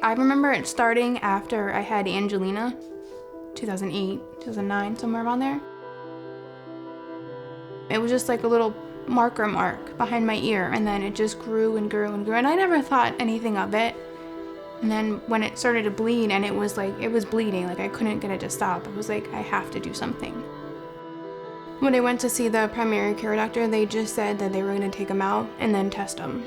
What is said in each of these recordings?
I remember it starting after I had Angelina, 2008, 2009, somewhere around there. It was just like a little marker mark behind my ear, and then it just grew and grew and grew, and I never thought anything of it. And then when it started to bleed, and it was bleeding, like I couldn't get it to stop, I was like, I have to do something. When I went to see the primary care doctor, they just said that they were gonna take him out and then test him.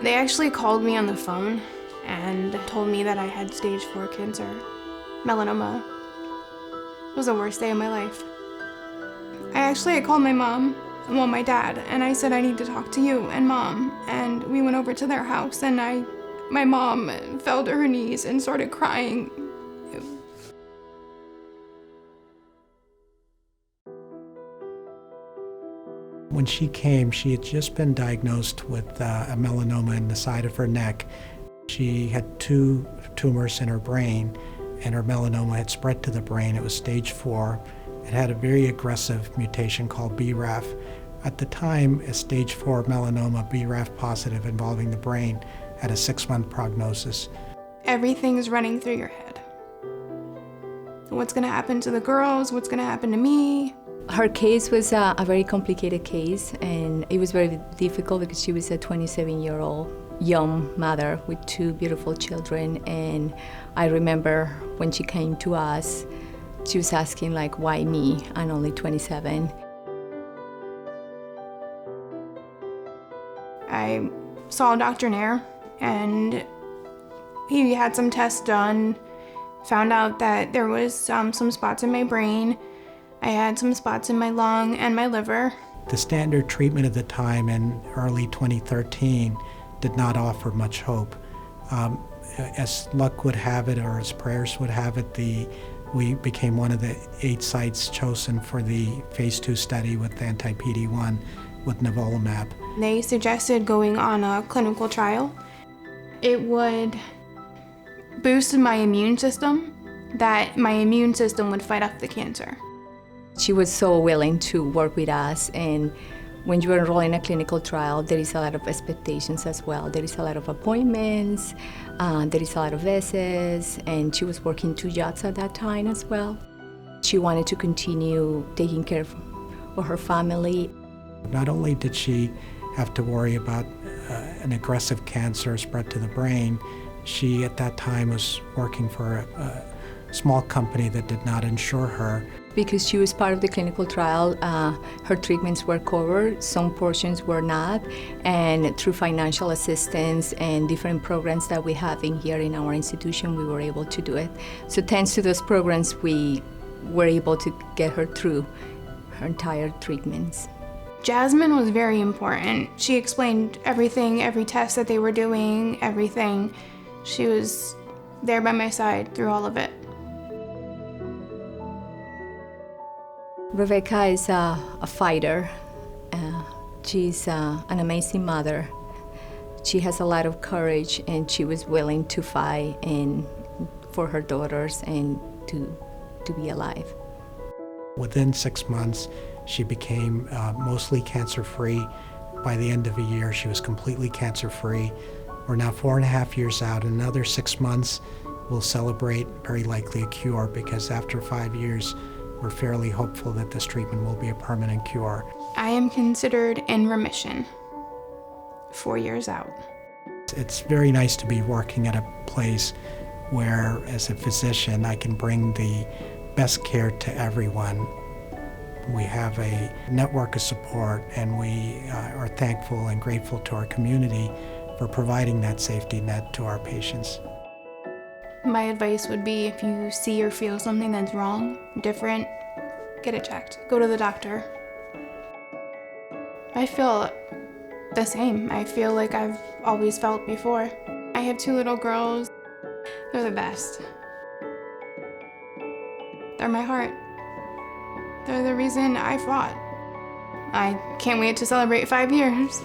They actually called me on the phone and told me that I had stage 4 cancer, melanoma. It was the worst day of my life. I called my mom, well, my dad, and I said, I need to talk to you and Mom. And we went over to their house, and my mom fell to her knees and started crying. When she came, she had just been diagnosed with a melanoma in the side of her neck. She had 2 tumors in her brain, and her melanoma had spread to the brain. It was stage 4. It had a very aggressive mutation called BRAF. At the time, a stage 4 melanoma, BRAF positive involving the brain, had a 6-month prognosis. Everything's running through your head. What's gonna happen to the girls? What's gonna happen to me? Her case was a very complicated case, and it was very difficult because she was a 27-year-old young mother with 2 beautiful children. And I remember when she came to us, she was asking, like, why me? I'm only 27. I saw Dr. Nair, and he had some tests done, found out that there was some spots in my brain. I had some spots in my lung and my liver. The standard treatment at the time in early 2013 did not offer much hope. As luck would have it, or as prayers would have it, we became one of the 8 sites chosen for the phase 2 study with anti-PD-1 with nivolumab. They suggested going on a clinical trial. It would boost my immune system, that my immune system would fight off the cancer. She was so willing to work with us, and when you enroll in a clinical trial, there is a lot of expectations as well. There is a lot of appointments, there is a lot of visits, and she was working 2 jobs at that time as well. She wanted to continue taking care of her family. Not only did she have to worry about an aggressive cancer spread to the brain, she at that time was working for a small company that did not insure her. Because she was part of the clinical trial, her treatments were covered, some portions were not, and through financial assistance and different programs that we have in here in our institution, we were able to do it. So thanks to those programs, we were able to get her through her entire treatments. Jasmine was very important. She explained everything, every test that they were doing, everything. She was there by my side through all of it. Rebecca is a fighter. She's an amazing mother. She has a lot of courage, and she was willing to fight for her daughters and to be alive. Within 6 months, she became mostly cancer-free. By the end of a year, she was completely cancer-free. We're now 4.5 years out. In another 6 months, we'll celebrate very likely a cure, because after 5 years, we're fairly hopeful that this treatment will be a permanent cure. I am considered in remission 4 years out. It's very nice to be working at a place where, as a physician, I can bring the best care to everyone. We have a network of support, and we are thankful and grateful to our community for providing that safety net to our patients. My advice would be, if you see or feel something that's wrong, different, get it checked. Go to the doctor. I feel the same. I feel like I've always felt before. I have 2 little girls. They're the best. They're my heart. They're the reason I fought. I can't wait to celebrate 5 years.